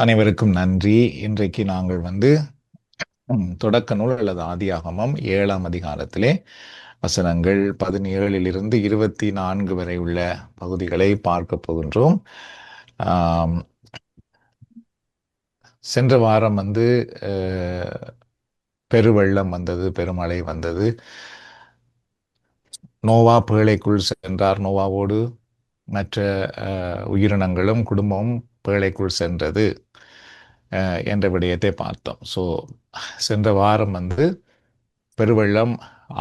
அனைவருக்கும் நன்றி. இன்றைக்கு நாங்கள் தொடக்க நூல் அல்லது ஆதியாகமம் 7ஆம் அதிகாரத்திலே வசனங்கள் 17 24 வரை உள்ள பகுதிகளை பார்க்க போகின்றோம். சென்ற வாரம் பெருவெள்ளம் வந்தது, பெருமழை வந்தது. நோவா பேழைக்குள் சென்றார். நோவாவோடு மற்ற உயிரினங்களும் குடும்பமும் பேழைக்குள் சென்றது என்ற விடயத்தை பார்த்தோம். சென்ற வாரம் பெருவெள்ளம்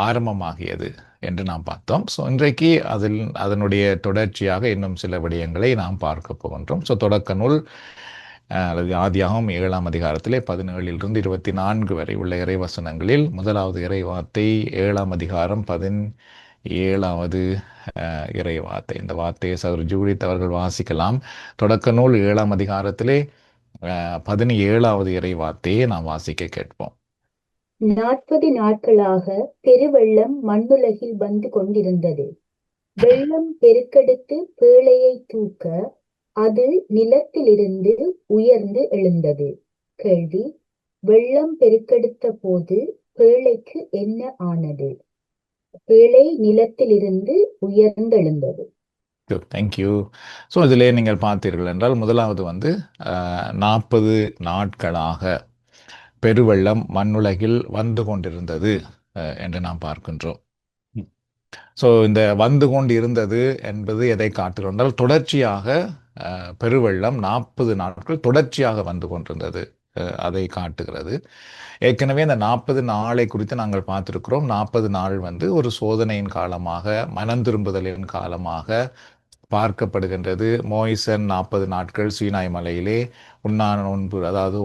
ஆரம்பமாகியது என்று நாம் பார்த்தோம். இன்றைக்கு அதனுடைய தொடர்ச்சியாக இன்னும் சில விடயங்களை நாம் பார்க்க போகின்றோம். தொடக்க நூல் அல்லது ஆதியாகமம் 7ஆம் அதிகாரத்திலே 17 24 வரை உள்ள இறைவசனங்களில் முதலாவது இறைவார்த்தை 7ஆம் அதிகாரம் 17வது இறைவார்த்தை. இந்த வார்த்தையை சகோதரர் ஜூலித் அவர்கள் வாசிக்கலாம். தொடக்க நூல் 7ஆம் அதிகாரத்திலே 17வது இறைவார்த்தையை நாம் வாசிக்க கேட்போம். 40 நாட்களாக பெருவெள்ளம் மண்ணுலகில் வந்து கொண்டிருந்தது. வெள்ளம் பெருக்கெடுத்து பேழையை தூக்க அது நிலத்திலிருந்து உயர்ந்து எழுந்தது. கேள்வி: வெள்ளம் பெருக்கெடுத்த போது பேழைக்கு என்ன ஆனது? பேழை நிலத்திலிருந்து உயர்ந்தெழுந்தது. தேங்க்யூ. இதிலே நீங்கள் பார்த்தீர்கள் என்றால் முதலாவது 40 நாட்களாக பெருவெள்ளம் மண்ணுலகில் வந்து கொண்டிருந்தது என்று நாம் பார்க்கின்றோம். இந்த வந்து கொண்டு இருந்தது என்பது எதை காட்டுகின்றால் தொடர்ச்சியாக பெருவெள்ளம் 40 நாட்கள் தொடர்ச்சியாக வந்து கொண்டிருந்தது அதை காட்டுகிறது. ஏற்கனவே இந்த 40 நாளை குறித்து நாங்கள் பார்த்திருக்கிறோம். 40 நாள் ஒரு சோதனையின் காலமாக, மனம் திரும்புதலின் காலமாக பார்க்கப்படுகின்றது. மோய்சன் 40 நாட்கள் சீனாய் மலையிலே நோன்பு, அதாவது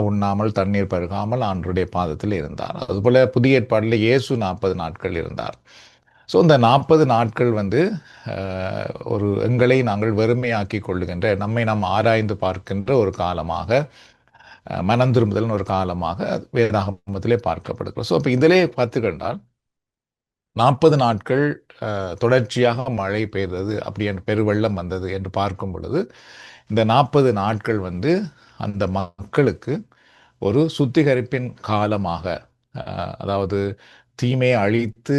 உண்ணாமல் தண்ணீர் பருகாமல் ஆண்டவருடைய பாதத்தில் இருந்தார். அதுபோல புதிய ஏற்பாட்டில் இயேசு 40 நாட்கள் இருந்தார். இந்த 40 நாட்கள் ஒரு எங்களை நாங்கள் வெறுமையாக்கி கொள்ளுகின்ற, நம்மை நாம் ஆராய்ந்து பார்க்கின்ற ஒரு காலமாக, மனம் திரும்புதலின் ஒரு காலமாக வேதாகமத்திலே பார்க்கப்படுகிறோம். இப்போ இதிலே பார்த்துக்கொண்டால் 40 நாட்கள் தொடர்ச்சியாக மழை பெய்தது, அப்படி என்று பெருவெள்ளம் வந்தது என்று பார்க்கும் பொழுது இந்த 40 நாட்கள் அந்த மக்களுக்கு ஒரு சுத்திகரிப்பின் காலமாக, அதாவது தீமையை அழித்து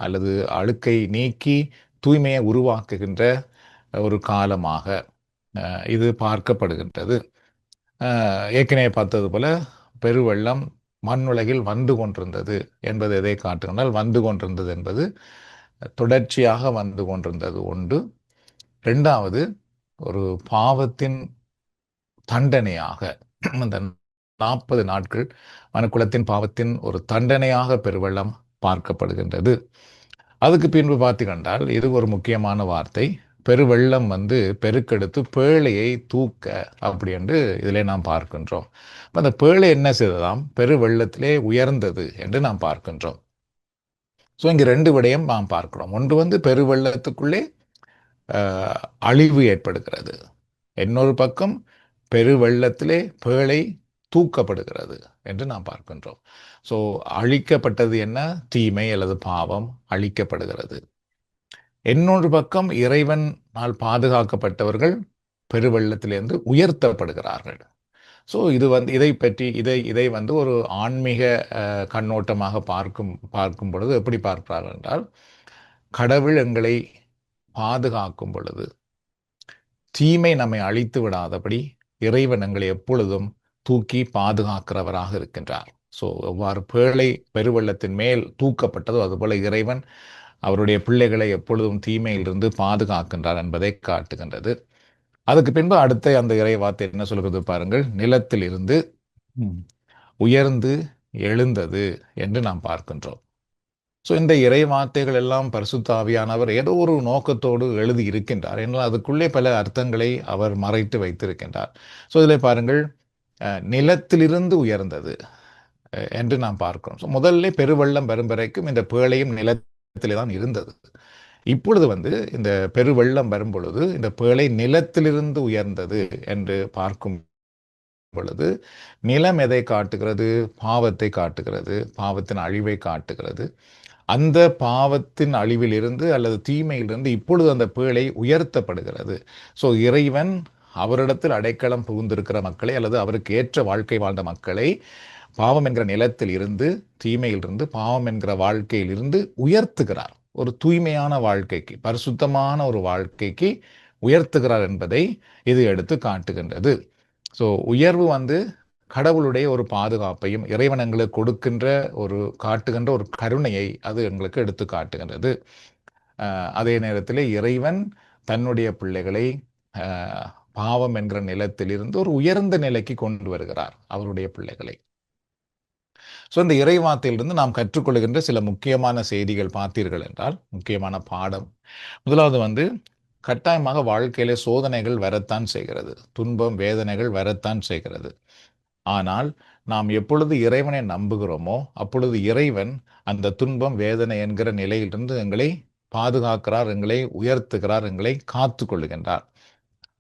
அல்லது அழுக்கை நீக்கி தூய்மையை உருவாக்குகின்ற ஒரு காலமாக இது பார்க்கப்படுகின்றது. ஏற்கனவே பார்த்தது போல பெருவெள்ளம் மண்ணுலகில் வந்து கொண்டிருந்தது என்பது எதை காட்டுகின்றால், வந்து கொண்டிருந்தது என்பது தொடர்ச்சியாக வந்து கொண்டிருந்தது ஒன்று. இரண்டாவது, ஒரு பாவத்தின் தண்டனையாக அந்த 40 நாட்கள் மனுக்குலத்தின் பாவத்தின் ஒரு தண்டனையாக பெருவெள்ளம் பார்க்கப்படுகின்றது. அதுக்கு பின்பு பார்த்துக்கொண்டால் இது ஒரு முக்கியமான வார்த்தை. பெருவெள்ளம் பெருக்கெடுத்து பேழையை தூக்க, அப்படி என்று இதிலே நாம் பார்க்கின்றோம். அந்த பேழை என்ன செய்ததாம்? பெருவெள்ளத்திலே உயர்ந்தது என்று நாம் பார்க்கின்றோம். இங்கு 2 விடயம் நாம் பார்க்கிறோம். ஒன்று பெருவெள்ளத்துக்குள்ளே அழிவு ஏற்படுகிறது. இன்னொரு பக்கம் பெருவெள்ளத்திலே பேழை தூக்கப்படுகிறது என்று நாம் பார்க்கின்றோம். அழிக்கப்பட்டது என்ன? தீமை அல்லது பாவம் அழிக்கப்படுகிறது. இன்னொரு பக்கம் இறைவனால் பாதுகாக்கப்பட்டவர்கள் பெருவெள்ளத்திலிருந்து உயர்த்தப்படுகிறார்கள். இது இதை ஒரு ஆன்மீக கண்ணோட்டமாக பார்க்கும் பொழுது எப்படி பார்க்கிறார்கள் என்றால், கடவுள் எங்களை பாதுகாக்கும் பொழுது தீமை நம்மை அழித்து விடாதபடி இறைவன் எங்களை எப்பொழுதும் தூக்கி பாதுகாக்கிறவராக இருக்கின்றார். எவ்வாறு பேழை பெருவெள்ளத்தின் மேல் தூக்கப்பட்டதோ அதுபோல இறைவன் அவருடைய பிள்ளைகளை எப்பொழுதும் தீமையிலிருந்து பாதுகாக்கின்றார் என்பதை காட்டுகின்றது. அதுக்கு பின்பு அடுத்த அந்த இறை வார்த்தை என்ன சொல்கிறது பாருங்கள். நிலத்தில் இருந்து உயர்ந்து எழுந்தது என்று நாம் பார்க்கின்றோம். இந்த இறை வார்த்தைகள் எல்லாம் பரிசுத்த ஆவியானவர் ஏதோ ஒரு நோக்கத்தோடு எழுதி இருக்கின்றார் என்றால் அதுக்குள்ளே பல அர்த்தங்களை அவர் மறைத்து வைத்திருக்கின்றார். இதில் பாருங்கள், நிலத்திலிருந்து உயர்ந்தது என்று நாம் பார்க்கிறோம். முதல்ல பெருவெள்ளம் வரும் வரைக்கும் இந்த பேழையும் நிலத்திலே தான் இருந்தது. இப்பொழுது இந்த பெருவெள்ளம் வரும் பொழுது இந்த பேழை நிலத்திலிருந்து உயர்ந்தது என்று பார்க்கும் பொழுது நிலம் எதை காட்டுகிறது? பாவத்தை காட்டுகிறது, பாவத்தின் அழிவை காட்டுகிறது. அந்த பாவத்தின் அழிவிலிருந்து அல்லது தீமையிலிருந்து இப்பொழுது அந்த பேழை உயர்த்தப்படுகிறது. இறைவன் அவரிடத்தில் அடைக்கலம் புகுந்திருக்கிற மக்களை அல்லது அவருக்கு ஏற்ற வாழ்க்கை வாழ்ந்த மக்களை பாவம் என்கிற நிலத்தில் இருந்து, தீமையிலிருந்து, பாவம் என்கிற வாழ்க்கையிலிருந்து உயர்த்துகிறார். ஒரு தூய்மையான வாழ்க்கைக்கு, பரிசுத்தமான ஒரு வாழ்க்கைக்கு உயர்த்துகிறார் என்பதை இது எடுத்து காட்டுகின்றது. ஸோ உயர்வு வந்து கடவுளுடைய ஒரு பாதுகாப்பையும் இறைவன் எங்களுக்கு கொடுக்கின்ற ஒரு காட்டுகின்ற ஒரு கருணையை அது எங்களுக்கு எடுத்து காட்டுகின்றது. அதே நேரத்தில் இறைவன் தன்னுடைய பிள்ளைகளை பாவம் என்கிற நிலத்திலிருந்து ஒரு உயர்ந்த நிலைக்கு கொண்டு வருகிறார் அவருடைய பிள்ளைகளை. ஸோ இந்த இறைவார்த்தையிலிருந்து நாம் கற்றுக்கொள்கின்ற சில முக்கியமான செய்திகள் பார்த்தீர்கள் என்றால், முக்கியமான பாடம், முதலாவது வந்து கட்டாயமாக வாழ்க்கையிலே சோதனைகள் வரத்தான் செய்கிறது, துன்பம் வேதனைகள் வரத்தான் செய்கிறது. ஆனால் நாம் எப்பொழுது இறைவனை நம்புகிறோமோ அப்பொழுது இறைவன் அந்த துன்பம் வேதனை என்கிற நிலையிலிருந்து எங்களை பாதுகாக்கிறார், எங்களை உயர்த்துகிறார், எங்களை காத்து கொள்ளுகின்றார்.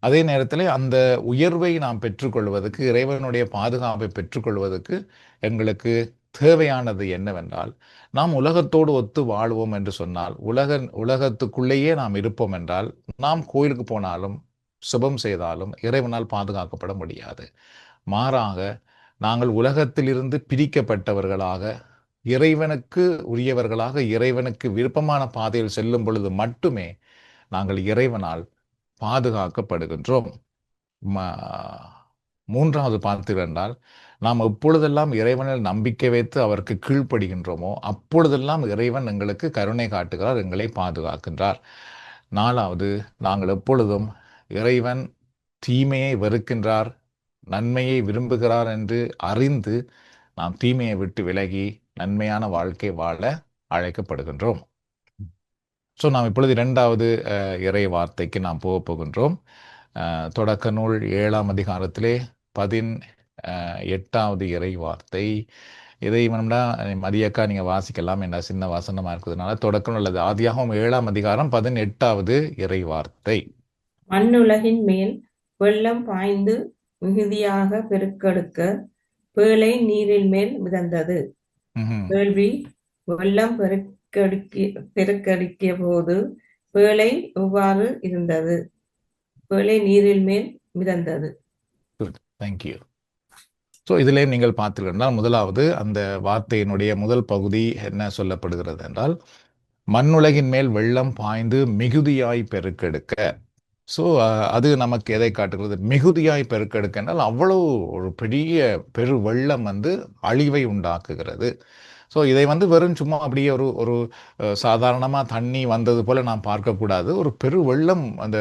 அதே நேரத்தில் அந்த உயர்வை நாம் பெற்றுக்கொள்வதற்கு, இறைவனுடைய பாதுகாப்பை பெற்றுக்கொள்வதற்கு எங்களுக்கு தேவையானது என்னவென்றால், நாம் உலகத்தோடு ஒத்து வாழ்வோம் என்று சொன்னால், உலகத்துக்குள்ளேயே நாம் இருப்போம் என்றால், நாம் கோயிலுக்கு போனாலும் சுபம் செய்தாலும் இறைவனால் பாதுகாக்கப்பட முடியாது. மாறாக நாங்கள் உலகத்திலிருந்து பிரிக்கப்பட்டவர்களாக, இறைவனுக்கு உரியவர்களாக, இறைவனுக்கு விருப்பமான பாதையில் செல்லும் பொழுது மட்டுமே நாங்கள் இறைவனால் பாதுகாக்கப்படுகின்றோம். மூன்றாவது பார்த்தீர்கள் என்றால், நாம் எப்பொழுதெல்லாம் இறைவனில் நம்பிக்கை வைத்து அவருக்கு கீழ்ப்படுகின்றோமோ அப்பொழுதெல்லாம் இறைவன் எங்களுக்கு கருணை காட்டுகிறார், எங்களை பாதுகாக்கின்றார். நாலாவது, நாங்கள் எப்பொழுதும் இறைவன் தீமையை வெறுக்கின்றார், நன்மையை விரும்புகிறார் என்று அறிந்து நாம் தீமையை விட்டு விலகி நன்மையான வாழ்க்கை வாழ அழைக்கப்படுகின்றோம். ஸோ நாம் இப்பொழுது 2வது இறை வார்த்தைக்கு நாம் போகின்றோம். தொடக்க நூல் 7ஆம் அதிகாரத்திலே 18வது இறை வார்த்தை. இதை வேணும்னா மதியக்கா நீங்கள் வாசிக்கலாம், என்ன சின்ன வசனமாக இருக்கிறதுனால. தொடக்க நூல் அல்லது ஆதியாகமம் 7ஆம் அதிகாரம் 18வது இறை வார்த்தை. மண்ணுலகின் மேல் வெள்ளம் பாய்ந்து மிகுதியாக பெருக்கெடுக்க பேழை நீரின் மேல் மிதந்தது. கேள்வி: வெள்ளம் பெருக்கெடுக்கிய போது பேழை எவ்வாறு இருந்தது? பேழை நீரின் மேல் மிதந்தது. தேங்க்யூ. ஸோ இதிலே நீங்கள் பார்த்தீர்கள், முதலாவது அந்த வார்த்தையினுடைய முதல் பகுதி என்ன சொல்லப்படுகிறது என்றால், மண்ணுலகின் மேல் வெள்ளம் பாய்ந்து மிகுதியாய் பெருக்கெடுக்க. ஸோ அது நமக்கு எதை காட்டுகிறது? மிகுதியாய் பெருக்கெடுக்க என்றால் அவ்வளவு ஒரு பெரிய பெரு வெள்ளம் வந்து அழிவை உண்டாக்குகிறது. ஸோ இதை வந்து வெறும் சும்மா அப்படியே ஒரு சாதாரணமாக தண்ணி வந்தது போல் நாம் பார்க்கக்கூடாது. ஒரு பெரு வெள்ளம், அந்த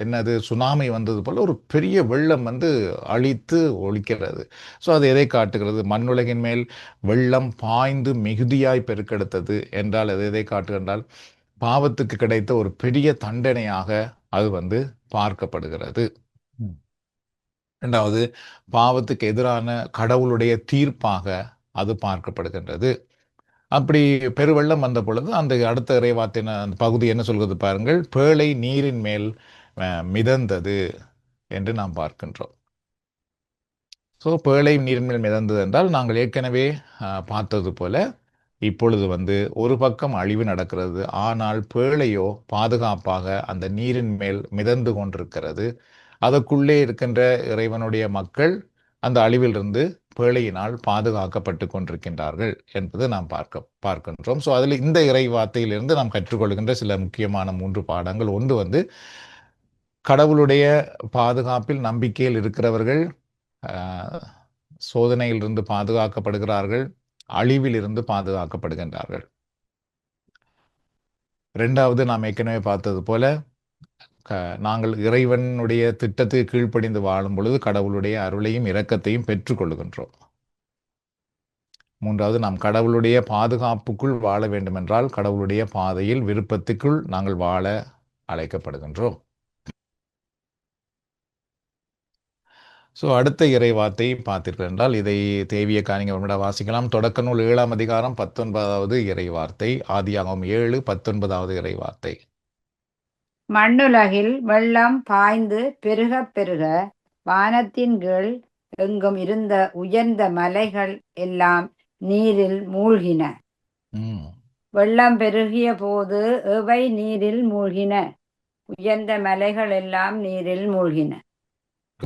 என்னது சுனாமி வந்தது போல் ஒரு பெரிய வெள்ளம் வந்து அழித்து ஒழிக்கிறது. ஸோ அது எதை காட்டுகிறது? மண்ணுலகின் மேல் வெள்ளம் பாய்ந்து மிகுதியாய் பெருக்கெடுத்தது என்றால் அது எதை காட்டுகின்றால், பாவத்துக்கு கிடைத்த ஒரு பெரிய தண்டனையாக அது வந்து பார்க்கப்படுகிறது. 2வது, பாவத்துக்கு எதிரான கடவுளுடைய தீர்ப்பாக அது பார்க்கப்படுகின்றது. அப்படி பெருவெள்ளம் வந்த பொழுது அந்த அடுத்த இறைவார்த்தையின் அந்த பகுதி என்ன சொல்கிறது பாருங்கள், பேழை நீரின் மேல் மிதந்தது என்று நாம் பார்க்கின்றோம். ஸோ பேழை நீரின் மேல் மிதந்தது என்றால் நாங்கள் ஏற்கனவே பார்த்தது போல இப்பொழுது வந்து ஒரு பக்கம் அழிவு நடக்கிறது, ஆனால் பேழையோ பாதுகாப்பாக அந்த நீரின் மேல் மிதந்து கொண்டிருக்கிறது. அதற்குள்ளே இருக்கின்ற இறைவனுடைய மக்கள் அந்த அழிவிலிருந்து பேழையினால் பாதுகாக்கப்பட்டு கொண்டிருக்கின்றார்கள் என்பது நாம் பார்க்கின்றோம். ஸோ அதில் இந்த இறை வார்த்தையிலிருந்து நாம் கற்றுக்கொள்கின்ற சில முக்கியமான 3 பாடங்கள். ஒன்று வந்து, கடவுளுடைய பாதுகாப்பில் நம்பிக்கையில் இருக்கிறவர்கள் சோதனையிலிருந்து பாதுகாக்கப்படுகிறார்கள், அழிவில் இருந்து பாதுகாக்கப்படுகின்றார்கள். 2வது, நாம் ஏற்கனவே பார்த்தது போல நாங்கள் இறைவனுடைய திட்டத்தை கீழ்ப்படிந்து வாழும் பொழுது கடவுளுடைய அருளையும் இரக்கத்தையும் பெற்றுக்கொள்கின்றோம். 3வது, நாம் கடவுளுடைய பாதுகாப்புக்குள் வாழ வேண்டுமென்றால் கடவுளுடைய பாதையில் விருப்பத்துக்குள் நாங்கள் வாழ அழைக்கப்படுகின்றோம். ஸோ அடுத்த இறை வார்த்தை பார்த்தீர்கள் என்றால், இதை தேவிய காணிங்க வாசிக்கலாம். தொடக்க நூல் 7ஆம் அதிகாரம் 19வது இறை வார்த்தை. ஆதியாகமம் 7:19வது இறை வார்த்தை. மண்ணுலகில் வெள்ளம் பாய்ந்து பெருக பெருக வானத்தின் கீழ் எங்கும் இருந்த உயர்ந்த மலைகள் எல்லாம் நீரில் மூழ்கின. வெள்ளம் பெருகிய போது எவை நீரில் மூழ்கின? உயர்ந்த மலைகள் எல்லாம் நீரில் மூழ்கின.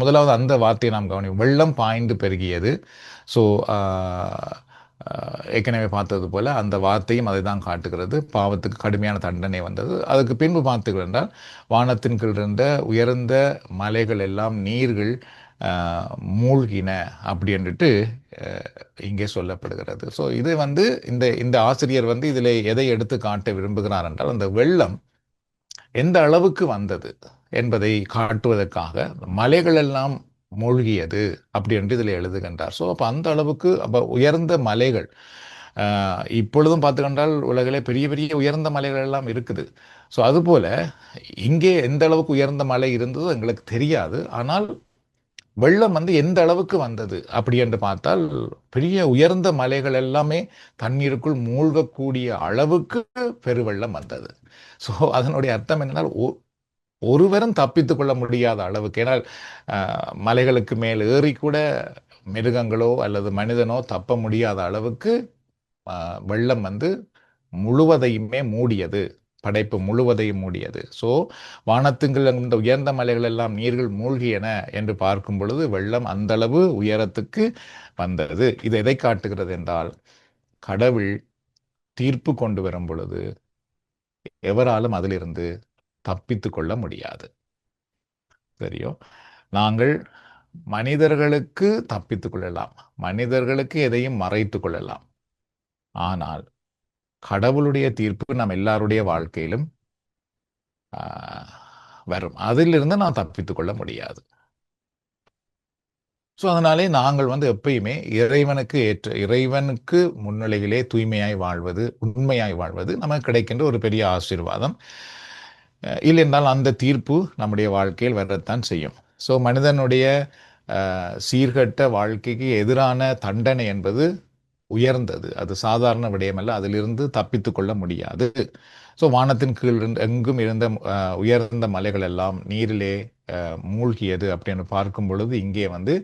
முதலாவது அந்த வார்த்தையை நாம் கவனிப்போம். வெள்ளம் பாய்ந்து பெருகியது. ஸோ ஏற்கனவே பார்த்தது போல அந்த வார்த்தையும் அதை தான் காட்டுகிறது. பாவத்துக்கு கடுமையான தண்டனை வந்தது. அதுக்கு பின்பு பார்த்தீர்கள் என்றால் வானத்தின் கீழ் இருந்த உயர்ந்த மலைகள் எல்லாம் நீர்கள் மூழ்கின அப்படி என்றுட்டு இங்கே சொல்லப்படுகிறது. ஸோ இது வந்து இந்த ஆசிரியர் வந்து இதில் எதை எடுத்து காட்ட விரும்புகிறார் என்றால் அந்த வெள்ளம் எந்த அளவுக்கு வந்தது என்பதை காட்டுவதற்காக மலைகள் எல்லாம் மூழ்கியது அப்படி என்று இதில் எழுதுகின்றார். ஸோ அப்போ அந்த அளவுக்கு அப்போ உயர்ந்த மலைகள் இப்பொழுதும் பார்த்துக்கொண்டால் உலகிலே பெரிய பெரிய உயர்ந்த மலைகள் எல்லாம் இருக்குது. ஸோ அதுபோல இங்கே எந்த அளவுக்கு உயர்ந்த மலை இருந்ததோ எங்களுக்கு தெரியாது. ஆனால் வெள்ளம் வந்து எந்த அளவுக்கு வந்தது அப்படி என்று பார்த்தால் பெரிய உயர்ந்த மலைகள் எல்லாமே தண்ணீருக்குள் மூழ்கக்கூடிய அளவுக்கு பெருவெள்ளம் வந்தது. ஸோ அதனுடைய அர்த்தம் என்னென்னால் ஒருவரும் தப்பித்துக் கொள்ள முடியாத அளவுக்கு, ஏன்னால் மலைகளுக்கு மேல் ஏறி கூட மிருகங்களோ அல்லது மனிதனோ தப்ப முடியாத அளவுக்கு வெள்ளம் வந்து முழுவதையுமே மூடியது, படைப்பு முழுவதையும் மூடியது. ஸோ வானத்துங்கள் இந்த உயர்ந்த மலைகள் எல்லாம் நீர்கள் மூழ்கியன என்று பார்க்கும் பொழுது வெள்ளம் அந்தளவு உயரத்துக்கு வந்தது. இது எதை காட்டுகிறது என்றால் கடவுள் தீர்ப்பு கொண்டு வரும் பொழுது எவராலும் அதிலிருந்து தப்பித்து கொள்ள முடியாது. சரியோ? நாங்கள் மனிதர்களுக்கு தப்பித்துக் கொள்ளலாம், மனிதர்களுக்கு எதையும் மறைத்து கொள்ளலாம். ஆனால் கடவுளுடைய தீர்ப்பு நம் எல்லாருடைய வாழ்க்கையிலும் வரும். அதிலிருந்து நான் தப்பித்துக் கொள்ள முடியாது. ஸோ அதனாலே நாங்கள் வந்து எப்பயுமே இறைவனுக்கு முன்னிலையிலே தூய்மையாய் வாழ்வது, உண்மையாய் வாழ்வது நமக்கு கிடைக்கின்ற ஒரு பெரிய ஆசீர்வாதம். இல்லை என்றால் அந்த தீர்ப்பு நம்முடைய வாழ்க்கையில் வரத்தான் செய்யும். ஸோ மனிதனுடைய சீர்கட்ட வாழ்க்கைக்கு எதிரான தண்டனை என்பது உயர்ந்தது, அது சாதாரண விடயமல்ல, அதிலிருந்து தப்பித்து கொள்ள முடியாது. ஸோ வானத்தின் கீழ் எங்கும் இருந்த உயர்ந்த மலைகள் எல்லாம் நீரிலே மூழ்கியது அப்படின்னு பார்க்கும் பொழுது இங்கே வந்து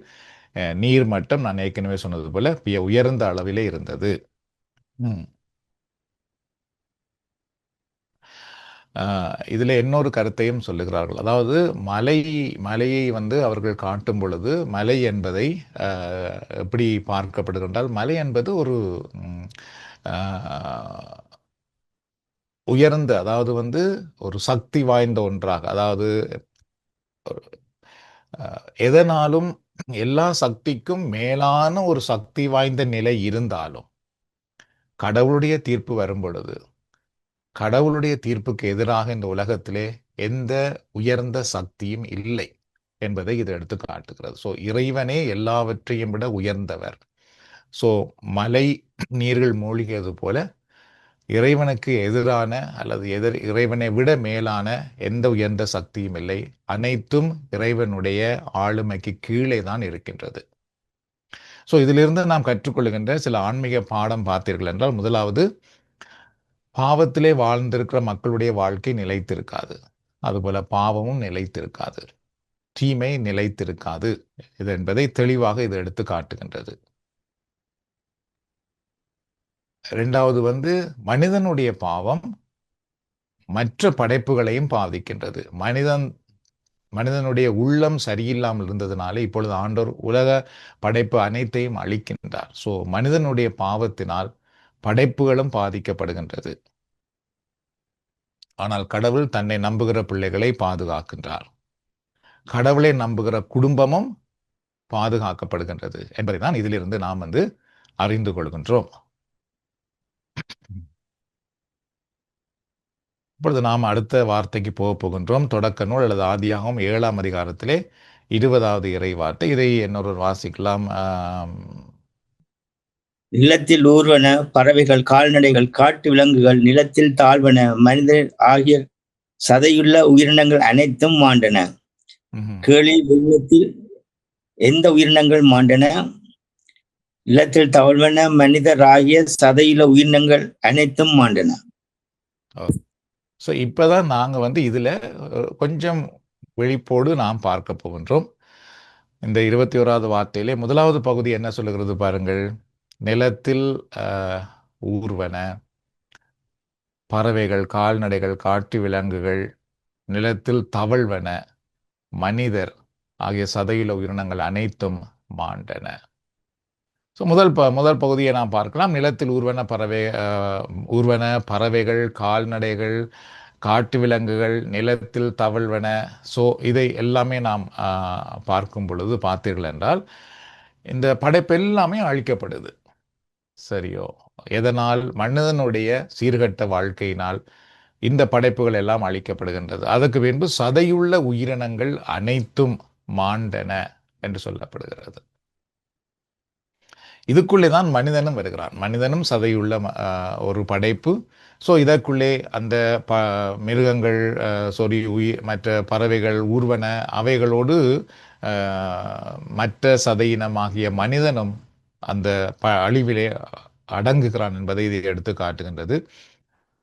நீர் மட்டம் நான் ஏற்கனவே சொன்னது போல உயர்ந்த அளவிலே இருந்தது. இதில் இன்னொரு கருத்தையும் சொல்லுகிறார்கள். அதாவது மலையை வந்து அவர்கள் காட்டும் பொழுது மலை என்பதை எப்படி பார்க்கப்படுகின்றால் மலை என்பது ஒரு உயர்ந்த, அதாவது வந்து ஒரு சக்தி வாய்ந்த ஒன்றாக, அதாவது எதனாலும் எல்லா சக்திக்கும் மேலான ஒரு சக்தி வாய்ந்த நிலை இருந்தாலும் கடவுளுடைய தீர்ப்பு வரும் பொழுது கடவுளுடைய தீர்ப்புக்கு எதிராக இந்த உலகத்திலே எந்த உயர்ந்த சக்தியும் இல்லை என்பதை இது எடுத்து காட்டுகிறது. ஸோ இறைவனே எல்லாவற்றையும் விட உயர்ந்தவர். ஸோ மலை நீர்கள் மூழ்கியது போல இறைவனுக்கு எதிரான அல்லது இறைவனை விட மேலான எந்த உயர்ந்த சக்தியும் இல்லை. அனைத்தும் இறைவனுடைய ஆளுமைக்கு கீழே தான் இருக்கின்றது. ஸோ இதிலிருந்து நாம் கற்றுக்கொள்கின்ற சில ஆன்மீக பாடம் பார்த்தீர்கள் என்றால், முதலாவது, பாவத்திலே வாழ்ந்திருக்கிற மக்களுடைய வாழ்க்கை நிலைத்திருக்காது, அதுபோல பாவமும் நிலைத்திருக்காது, தீமை நிலைத்திருக்காது. இது என்பதை தெளிவாக இது எடுத்து காட்டுகின்றது. இரண்டாவது வந்து மனிதனுடைய பாவம் மற்ற படைப்புகளையும் பாதிக்கின்றது. மனிதனுடைய உள்ளம் சரியில்லாமல் இருந்ததுனாலே இப்பொழுது ஆண்டவர் உலக படைப்பு அனைத்தையும் அழிக்கின்றார். ஸோ மனிதனுடைய பாவத்தினால் படைப்புகளும் பாதிக்கப்படுகின்றது. ஆனால் கடவுள் தன்னை நம்புகிற பிள்ளைகளை பாதுகாக்கின்றார். கடவுளை நம்புகிற குடும்பமும் பாதுகாக்கப்படுகின்றது என்பதை தான் இதிலிருந்து நாம் வந்து அறிந்து கொள்கின்றோம். இப்பொழுது நாம் அடுத்த வார்த்தைக்கு போகின்றோம். தொடக்க நூல் அல்லது ஆதியாகமம் 7ஆம் அதிகாரத்திலே 20வது இறை வார்த்தை. இதை இன்னொரு வாசிக்கலாம். நிலத்தில் ஊர்வன பறவைகள், கால்நடைகள், காட்டு விலங்குகள், நிலத்தில் தாழ்வன, மனிதர் ஆகிய சதையுள்ள உயிரினங்கள் அனைத்தும் மாண்டன. கேளி வெள்ளத்தில் எந்த உயிரினங்கள் மாண்டன? நிலத்தில் தாழ்வன, மனிதர் ஆகிய சதையுள்ள உயிரினங்கள் அனைத்தும் மாண்டன. ஸோ இப்போதான் நாங்கள் வந்து இதில் கொஞ்சம் விழிப்போடு நாம் பார்க்க போகின்றோம். இந்த 21வது வார்த்தையிலே முதலாவது பகுதி என்ன சொல்லுகிறது பாருங்கள். நிலத்தில் ஊர்வன பறவைகள், கால்நடைகள், காட்டு விலங்குகள், நிலத்தில் தவழ்வன, மனிதர் ஆகிய சதையுள்ள உயிரினங்கள் அனைத்தும் மாண்டன. ஸோ முதல் பகுதியை நாம் பார்க்கலாம். நிலத்தில் ஊர்வன பறவைகள், கால்நடைகள், காட்டு விலங்குகள், நிலத்தில் தவழ்வன. ஸோ இதை எல்லாமே நாம் பார்க்கும் பொழுது பார்த்தீர்கள் என்றால் இந்த படைப்பு எல்லாமே அழிக்கப்படுது. சரியோ? எதனால்? மனிதனுடைய சீர்கட்ட வாழ்க்கையினால் இந்த படைப்புகள் எல்லாம் அழிக்கப்படுகின்றது. அதற்கு பின்பு சதையுள்ள உயிரினங்கள் அனைத்தும் மாண்டன என்று சொல்லப்படுகிறது. இதுக்குள்ளே தான் மனிதனும் வருகிறான். மனிதனும் சதையுள்ள ஒரு படைப்பு. ஸோ இதற்குள்ளே அந்த மிருகங்கள், மற்ற பறவைகள், ஊர்வன அவைகளோடு மற்ற சதையினமாகிய மனிதனும் அந்த அழிவிலே அடங்குகிறான் என்பதை இது எடுத்து காட்டுகின்றது.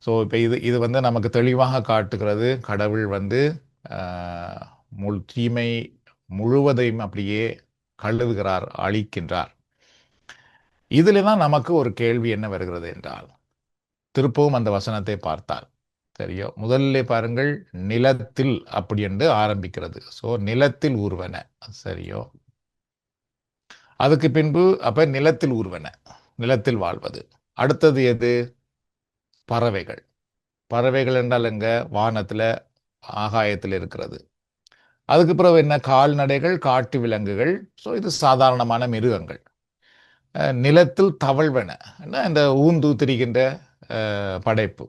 ஸோ இப்போ இது வந்து நமக்கு தெளிவாக காட்டுகிறது. கடவுள் வந்து தீமை முழுவதையும் அப்படியே கழுவுகிறார், அழிக்கின்றார். இதில் தான் நமக்கு ஒரு கேள்வி என்ன வருகிறது என்றால், திருப்பவும் அந்த வசனத்தை பார்த்தால் சரியோ, முதல்ல பாருங்கள், நிலத்தில் அப்படி என்று ஆரம்பிக்கிறது. ஸோ நிலத்தில் ஊர்வன, சரியோ. அதுக்கு பின்பு அப்ப நிலத்தில் ஊர்வன, நிலத்தில் வாழ்வது. அடுத்தது எது? பறவைகள். பறவைகள் என்றால் எங்க? வானத்துல, ஆகாயத்தில் இருக்கிறது. அதுக்கு பிறகு என்ன? கால்நடைகள், காட்டு விலங்குகள். ஸோ இது சாதாரணமான மிருகங்கள். நிலத்தில் தவழ்வன, இந்த ஊந்து திரிகின்ற படைப்பு.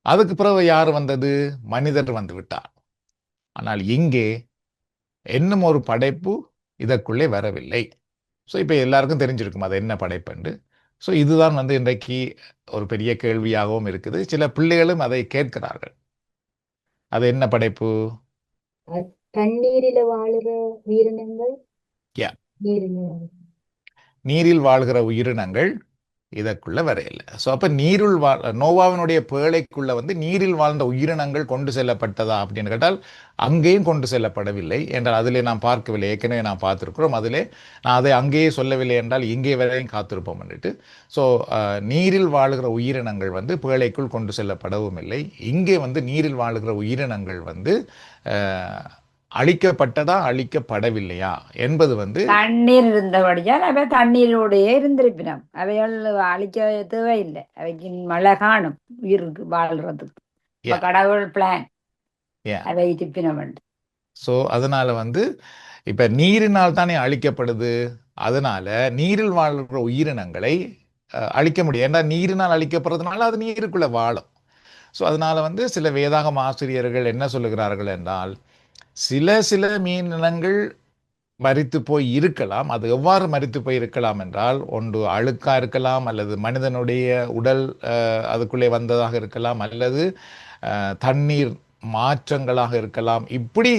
அதுக்கு பிறகு யார் வந்தது? மனிதர் வந்து விட்டார். ஆனால் இங்கே இன்னும் ஒரு படைப்பு இதற்குள்ளே வரவில்லை. ஸோ இப்போ எல்லாருக்கும் தெரிஞ்சிருக்கும் அது என்ன படைப்புண்டு. ஸோ இதுதான் வந்து இன்றைக்கு ஒரு பெரிய கேள்வியாகவும் இருக்குது. சில பிள்ளைகளும் அதை கேட்கிறார்கள். அது என்ன படைப்பு? தண்ணீரில வாழுற உயிரினங்கள். நீரில் வாழ்கிற உயிரினங்கள் இதற்குள்ள வரையில்லை. ஸோ அப்போ நோவாவினுடைய பேழைக்குள்ள வந்து நீரில் வாழ்ந்த உயிரினங்கள் கொண்டு செல்லப்பட்டதா அப்படின்னு கேட்டால் அங்கேயும் கொண்டு செல்லப்படவில்லை என்றால் அதிலே நாம் பார்க்கவில்லை. ஏற்கனவே நாம் பார்த்துருக்கிறோம். அதிலே நான் அதை அங்கேயே சொல்லவில்லை என்றால் இங்கே வரையும் காத்திருப்போம் பண்ணிட்டு. ஸோ நீரில் வாழ்கிற உயிரினங்கள் வந்து பேழைக்குள் கொண்டு செல்லப்படவும் இல்லை. இங்கே வந்து நீரில் வாழ்கிற உயிரினங்கள் வந்து அழிக்கப்பட்டதா அழிக்கப்படவில்லையா என்பது வந்து தண்ணீர் இருந்தபடியால் அவை தண்ணீரோடையே இருந்திருப்பினோம். அவைகள் அழிக்க தேவையில்லை. அவைக்கு மழை காணும் உயிருக்கு வாழ்றதுக்கு. கடவுள் பிளான் அவை இருப்பினம். ஸோ அதனால வந்து இப்ப நீரினால் தானே அழிக்கப்படுது. அதனால நீரில் வாழ்கிற உயிரினங்களை அழிக்க முடியும். ஏன்னா நீரினால் அழிக்கப்படுறதுனால அது நீருக்குள்ள வாழும். ஸோ அதனால வந்து சில வேதாகம ஆசிரியர்கள் என்ன சொல்லுகிறார்கள் என்றால், சில மீனினங்கள் மரித்து போய் இருக்கலாம். அது எவ்வாறு மரித்து போய் இருக்கலாம் என்றால், ஒன்று அழுக்கா இருக்கலாம், அல்லது மனிதனுடைய உடல் அதுக்குள்ளே வந்ததாக இருக்கலாம், அல்லது தண்ணீர் மாற்றங்களாக இருக்கலாம். இப்படி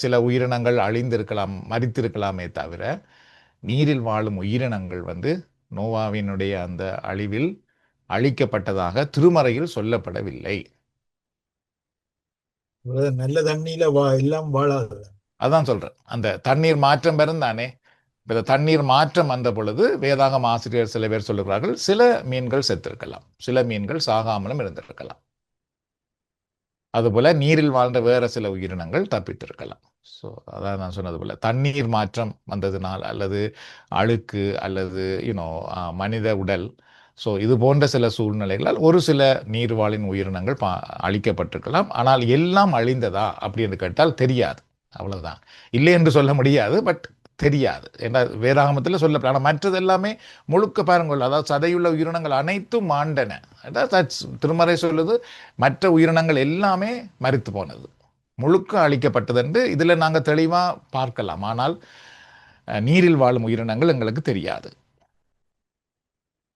சில உயிரினங்கள் அழிந்திருக்கலாம், மரித்திருக்கலாமே தவிர நீரில் வாழும் உயிரினங்கள் வந்து நோவாவினுடைய அந்த அழிவில் அழிக்கப்பட்டதாக திருமறையில் சொல்லப்படவில்லை. நல்ல தண்ணியில எல்லாம் வாழாது. அதான் சொல்றேன். அந்த தண்ணீர் மாற்றம் பெருந்தானே. இந்த தண்ணீர் மாற்றம் வந்த பொழுது வேதாகம ஆசிரியர் சில பேர் சொல்லுகிறார்கள், சில மீன்கள் செத்திருக்கலாம், சில மீன்கள் சாகாமலும் இருந்திருக்கலாம். அதுபோல நீரில் வாழ்ந்த வேற சில உயிரினங்கள் தப்பித்திருக்கலாம். ஸோ அதான் நான் சொன்னது போல தண்ணீர் மாற்றம் வந்ததுனால், அல்லது அழுக்கு, அல்லது மனித உடல், ஸோ இது போன்ற சில சூழ்நிலைகளால் ஒரு சில நீர்வாழின் உயிரினங்கள் அழிக்கப்பட்டிருக்கலாம். ஆனால் எல்லாம் அழிந்ததா அப்படின்னு கேட்டால் தெரியாது. அவ்வளவுதான். இல்லை என்று சொல்ல முடியாது, பட் தெரியாது. ஏன்னா வேதாகமத்தில் சொல்லப்படும். ஆனால் மற்றது எல்லாமே முழுக்க பாருங்கள், அதாவது சதையுள்ள உயிரினங்கள் அனைத்தும் மாண்டன. திருமறை சொல்லுது, மற்ற உயிரினங்கள் எல்லாமே மரித்து போனது, முழுக்க அழிக்கப்பட்டது என்று இதில் நாங்கள் தெளிவாக பார்க்கலாம். ஆனால் நீரில் வாழும் உயிரினங்கள் எங்களுக்கு தெரியாது.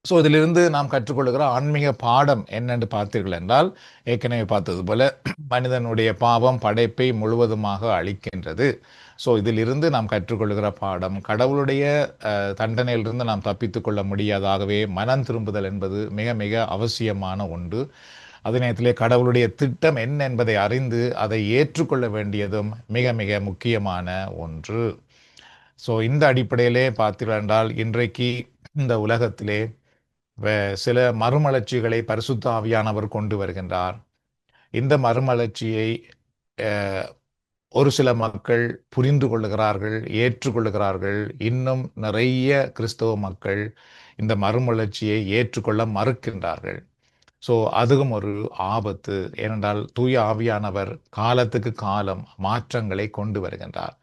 ஸோ இதிலிருந்து நாம் கற்றுக்கொள்கிற ஆன்மீக பாடம் என்னென்று பார்த்தீர்கள் என்றால், ஏற்கனவே பார்த்தது போல மனிதனுடைய பாவம் படைப்பை முழுவதுமாக அழிக்கின்றது. ஸோ இதிலிருந்து நாம் கற்றுக்கொள்கிற பாடம், கடவுளுடைய தண்டனையிலிருந்து நாம் தப்பித்து கொள்ள முடியாதாகவே மனம் திரும்புதல் என்பது மிக மிக அவசியமான ஒன்று. அதே நேரத்திலே கடவுளுடைய திட்டம் என்ன என்பதை அறிந்து அதை ஏற்றுக்கொள்ள வேண்டியதும் மிக மிக முக்கியமான ஒன்று. ஸோ இந்த அடிப்படையிலே பார்த்தீர்கள் என்றால், இன்றைக்கு இந்த உலகத்திலே சில மறுமலர்ச்சிகளை பரிசுத்த ஆவியானவர் கொண்டு வருகின்றார். இந்த மறுமலர்ச்சியை ஒரு சில மக்கள் புரிந்து கொள்ளுகிறார்கள், ஏற்றுக்கொள்ளுகிறார்கள். இன்னும் நிறைய கிறிஸ்தவ மக்கள் இந்த மறுமலர்ச்சியை ஏற்றுக்கொள்ள மறுக்கின்றார்கள். ஸோ அதுவும் ஒரு ஆபத்து. ஏனென்றால் தூய ஆவியானவர் காலத்துக்கு காலம் மாற்றங்களை கொண்டு வருகின்றார்.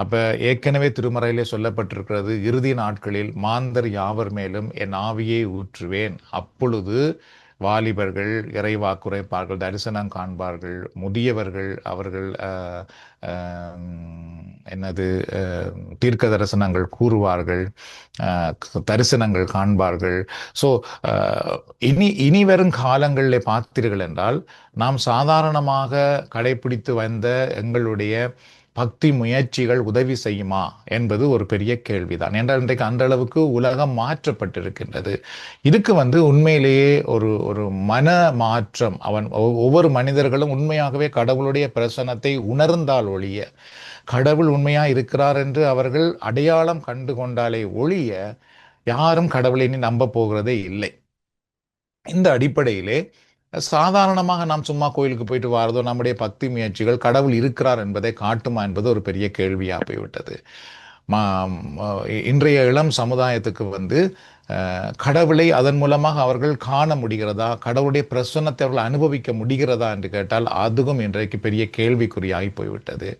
அப்ப ஏற்கனவே திருமறையிலே சொல்லப்பட்டிருக்கிறது, இறுதி நாட்களில் மாந்தர் யாவர் மேலும் என் ஆவியை ஊற்றுவேன், அப்பொழுது வாலிபர்கள் இறைவாக்கு உரைப்பார்கள், தரிசனம் காண்பார்கள், முதியவர்கள் அவர்கள் என்னது தீர்க்க தரிசனங்கள் கூறுவார்கள், தரிசனங்கள் காண்பார்கள். ஸோ இனி வரும் காலங்களில் பார்த்தீர்கள் என்றால் நாம் சாதாரணமாக கடைபிடித்து வந்த எங்களுடைய பக்தி முயற்சிகள் உதவி செய்யுமா என்பது ஒரு பெரிய கேள்விதான். என்றால் இன்றைக்கு அந்த அளவுக்கு உலகம் மாற்றப்பட்டிருக்கின்றது. இதுக்கு உண்மையிலேயே ஒரு ஒரு மன மாற்றம். ஒவ்வொரு மனிதர்களும் உண்மையாகவே கடவுளுடைய பிரசன்னத்தை உணர்ந்தால் ஒழிய, கடவுள் உண்மையா இருக்கிறார் என்று அவர்கள் அடையாளம் கண்டு கொண்டாலே ஒழிய யாரும் கடவுளை இனி நம்ப போகிறதே இல்லை. இந்த அடிப்படையிலே சாதாரணமாக நாம் சும்மா கோயிலுக்கு போயிட்டு வாரதோ, நம்முடைய பக்தி முயற்சிகள் கடவுள் இருக்கிறார் என்பதை காட்டுமா என்பது ஒரு பெரிய கேள்வியாக போய்விட்டது. இன்றைய இளம் சமுதாயத்துக்கு கடவுளை அதன் மூலமாக அவர்கள் காண முடிகிறதா, கடவுளுடைய பிரசன்னத்தை அவர்கள் அனுபவிக்க முடிகிறதா என்று கேட்டால் அதுவும் இன்றைக்கு பெரிய கேள்விக்குறியாகி போய்விட்டது.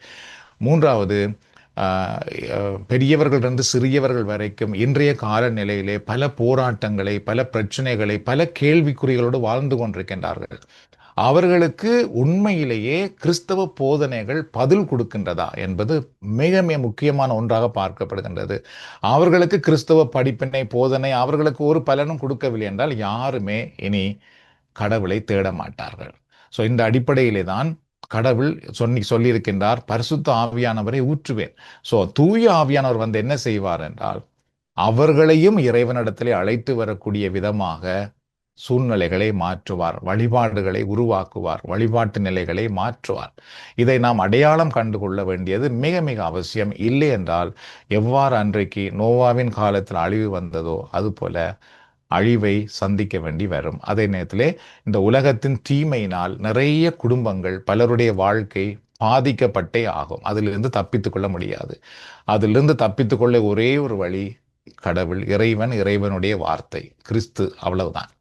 மூன்றாவது, பெரியவர்களிலிருந்து சிறியவர்கள் வரைக்கும் இன்றைய காலநிலையிலே பல போராட்டங்களை, பல பிரச்சனைகளை, பல கேள்விக்குறிகளோடு வாழ்ந்து கொண்டிருக்கின்றார்கள். அவர்களுக்கு உண்மையிலேயே கிறிஸ்தவ போதனைகள் பதில் கொடுக்கின்றதா என்பது மிக மிக முக்கியமான ஒன்றாக பார்க்கப்படுகின்றது. அவர்களுக்கு கிறிஸ்தவ படிப்பினை, போதனை அவர்களுக்கு ஒரு பலனும் கொடுக்கவில்லை என்றால் யாருமே இனி கடவுளை தேட மாட்டார்கள். ஸோ இந்த அடிப்படையிலே தான் கடவுள் சொல்லியிருக்கின்றார், பரிசுத்த ஆவியானவரை ஊற்றுவேன். ஸோ தூய ஆவியானவர் என்ன செய்வார் என்றால் அவர்களையும் இறைவனிடத்திலே அழைத்து வரக்கூடிய விதமாக சூழ்நிலைகளை மாற்றுவார், வழிபாடுகளை உருவாக்குவார், வழிபாட்டு நிலைகளை மாற்றுவார். இதை நாம் அடையாளம் கண்டு கொள்ள வேண்டியது மிக மிக அவசியம். இல்லை என்றால் எவ்வாறு அன்றைக்கு நோவாவின் காலத்தில் அழிவு வந்ததோ அதுபோல அழிவை சந்திக்க வேண்டி வரும். அதே நேரத்திலே இந்த உலகத்தின் தீமையினால் நிறைய குடும்பங்கள், பலருடைய வாழ்க்கை பாதிக்கப்பட்டே ஆகும். அதிலிருந்து தப்பித்துக் கொள்ள முடியாது. அதிலிருந்து தப்பித்துக் கொள்ள ஒரே ஒரு வழி கடவுள், இறைவன், இறைவனுடைய வார்த்தை, கிறிஸ்து, அவ்வளவுதான்.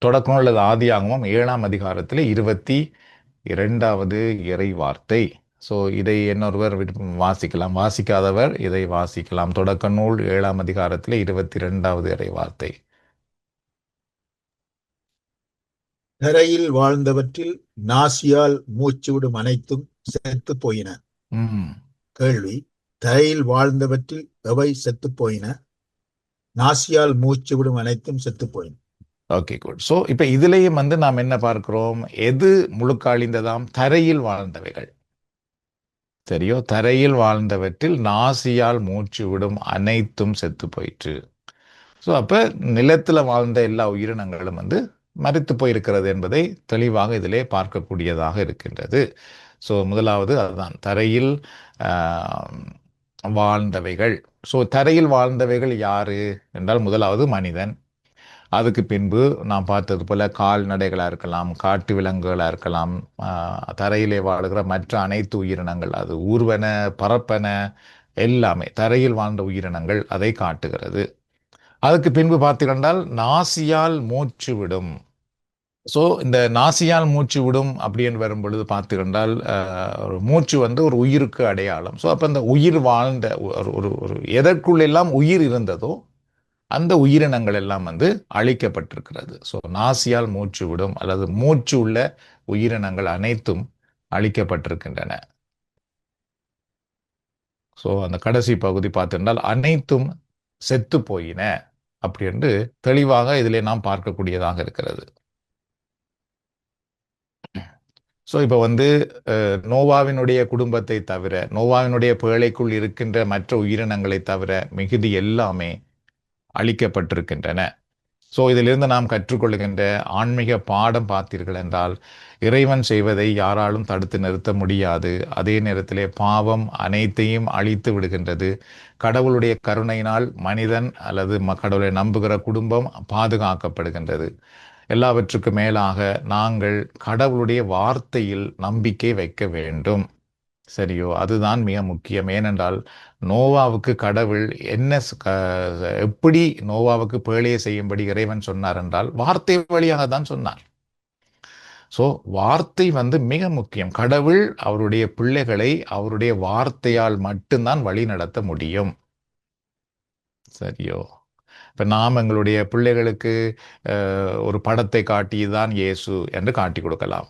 தொடக்கம் உள்ளது ஆதியாகமம் 7ஆம் அதிகாரத்தில் 22வது இறை வார்த்தை. ஸோ இதை இன்னொருவர் வாசிக்கலாம், வாசிக்காதவர் இதை வாசிக்கலாம். தொடக்க நூல் 7ஆம் அதிகாரத்தில் 22வது இறை வார்த்தை. தரையில் வாழ்ந்தவற்றில் நாசியால் மூச்சுவிடும் அனைத்தும் செத்து போயின. கேள்வி: தரையில் வாழ்ந்தவற்றில் எவை செத்து போயின? நாசியால் மூச்சுவிடும் அனைத்தும் செத்து போயின. Okay, good. ஸோ இப்போ இதுலேயும் நாம் என்ன பார்க்கிறோம்? எது முழுக்க அழிந்ததாம்? தரையில் வாழ்ந்தவைகள். சரியோ, தரையில் வாழ்ந்தவற்றில் நாசியால் மூச்சு விடும் அனைத்தும் செத்து போயிற்று. ஸோ அப்போ நிலத்தில் வாழ்ந்த எல்லா உயிரினங்களும் மரித்து போயிருக்கிறது என்பதை தெளிவாக இதிலே பார்க்கக்கூடியதாக இருக்கின்றது. ஸோ முதலாவது அதுதான், தரையில் வாழ்ந்தவைகள். ஸோ தரையில் வாழ்ந்தவைகள் யாரு என்றால் முதலாவது மனிதன். அதுக்கு பின்பு நாம் பார்த்தது போல கால்நடைகளாக இருக்கலாம், காட்டு விலங்குகளாக இருக்கலாம், தரையிலே வாழுகிற மற்ற அனைத்து உயிரினங்கள், அது ஊர்வன, பறப்பன, எல்லாமே தரையில் வாழ்ந்த உயிரினங்கள், அதை காட்டுகிறது. அதுக்கு பின்பு பார்த்தீங்கன்றால் நாசியால் மூச்சு விடும். ஸோ இந்த நாசியால் மூச்சு விடும் அப்படின்னு வரும் பொழுது பார்த்தீங்கன்றால் மூச்சு ஒரு உயிருக்கு அடையாளம். ஸோ அப்போ அந்த உயிர் வாழ்ந்த ஒரு எதற்குள்ளெல்லாம் உயிர் இருந்ததோ அந்த உயிரினங்கள் எல்லாம் அழிக்கப்பட்டிருக்கிறது. ஸோ நாசியால் மூச்சு விடும் அல்லது மூச்சு உள்ள உயிரினங்கள் அனைத்தும் அழிக்கப்பட்டிருக்கின்றன. ஸோ அந்த கடைசி பகுதி பார்த்திருந்தால் அனைத்தும் செத்து போயின அப்படி என்று தெளிவாக இதிலே நாம் பார்க்கக்கூடியதாக இருக்கிறது. ஸோ இப்போ நோவாவினுடைய குடும்பத்தை தவிர, நோவாவினுடைய பேழைக்குள் இருக்கின்ற மற்ற உயிரினங்களை தவிர மிகுதி எல்லாமே அளிக்கப்பட்டிருக்கின்றன. ஸோ இதிலிருந்து நாம் கற்றுக்கொள்கின்ற ஆன்மீக பாடம் பார்த்தீர்கள் என்றால், இறைவன் செய்வதை யாராலும் தடுத்து நிறுத்த முடியாது. அதே நேரத்திலே பாவம் அனைத்தையும் அழித்து விடுகின்றது. கடவுளுடைய கருணையினால் மனிதன் அல்லது கடவுளை நம்புகிற குடும்பம் பாதுகாக்கப்படுகின்றது. எல்லாவற்றுக்கும் மேலாக நாங்கள் கடவுளுடைய வார்த்தையில் நம்பிக்கை வைக்க வேண்டும். சரியோ? அதுதான் மிக முக்கியம். ஏனென்றால் நோவாவுக்கு கடவுள் என்ன எப்படி நோவாவுக்கு பேழையை செய்யும்படி இறைவன் சொன்னார் என்றால் வார்த்தை வழியாக தான் சொன்னார். ஸோ வார்த்தை வந்து மிக முக்கியம். கடவுள் அவருடைய பிள்ளைகளை அவருடைய வார்த்தையால் மட்டும்தான் வழி நடத்த முடியும். சரியோ? இப்போ நாம் எங்களுடைய பிள்ளைகளுக்கு ஒரு படத்தை காட்டி தான் இயேசு என்று காட்டி கொடுக்கலாம்.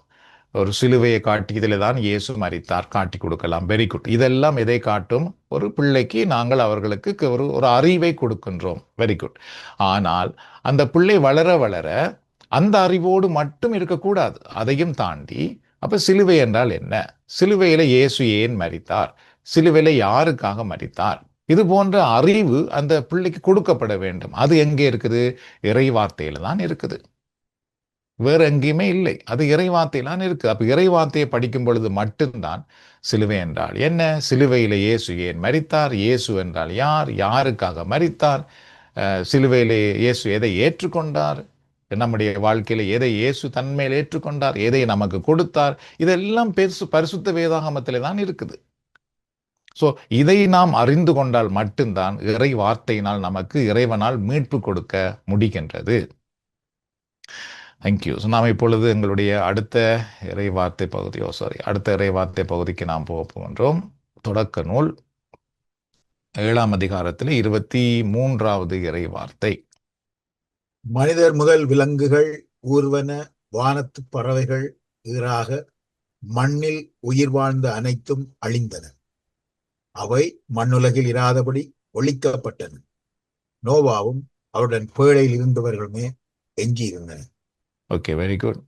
ஒரு சிலுவையை காட்டி இதில் தான் இயேசு மரித்தார் காட்டி கொடுக்கலாம். Very good. இதெல்லாம் எதை காட்டும்? ஒரு பிள்ளைக்கு நாங்கள் அவர்களுக்கு ஒரு அறிவை கொடுக்கின்றோம். Very good. ஆனால் அந்த பிள்ளை வளர வளர அந்த அறிவோடு மட்டும் இருக்கக்கூடாது. அதையும் தாண்டி அப்ப சிலுவை என்றால் என்ன? சிலுவையில இயேசு ஏன் மரித்தார்? சிலுவையில யாருக்காக மரித்தார்? இது போன்ற அறிவு அந்த பிள்ளைக்கு கொடுக்கப்பட வேண்டும். அது எங்கே இருக்குது? இறை வார்த்தையில தான் இருக்குது. வேற எங்கேயுமே இல்லை. அது இறை வார்த்தையில்தான் இருக்கு. அப்ப இறை வார்த்தையை படிக்கும் பொழுது மட்டும்தான் சிலுவை என்றால் என்ன, சிலுவையில இயேசு ஏன் மரித்தார், இயேசு என்றால் யார், யாருக்காக மரித்தார், சிலுவையிலே இயேசு எதை ஏற்றுக்கொண்டார், நம்முடைய வாழ்க்கையில எதை இயேசு தன்மையில் ஏற்றுக்கொண்டார், எதை நமக்கு கொடுத்தார், இதெல்லாம் பரிசுத்த வேதாகமத்திலே தான் இருக்குது. ஸோ இதை நாம் அறிந்து கொண்டால் மட்டும்தான் இறை வார்த்தையினால் நமக்கு இறைவனால் மீட்பு கொடுக்க முடிகின்றது. தேங்க்யூ. ஸோ நாம் இப்பொழுது எங்களுடைய அடுத்த இறைவார்த்தை பகுதிக்கு நாம் போக போகின்றோம். தொடக்க நூல் 7ஆம் அதிகாரத்தில் 23வது இறைவார்த்தை. மனிதர் முதல் விலங்குகள், ஊர்வன, வானத்து பறவைகள் ஈறாக மண்ணில் உயிர் வாழ்ந்த அனைத்தும் அழிந்தன. அவை மண்ணுலகில் இராதபடி ஒழிக்கப்பட்டன. நோவாவும் அவருடன் பேழையில் இருந்தவர்களுமே எஞ்சியிருந்தன. Okay, very good.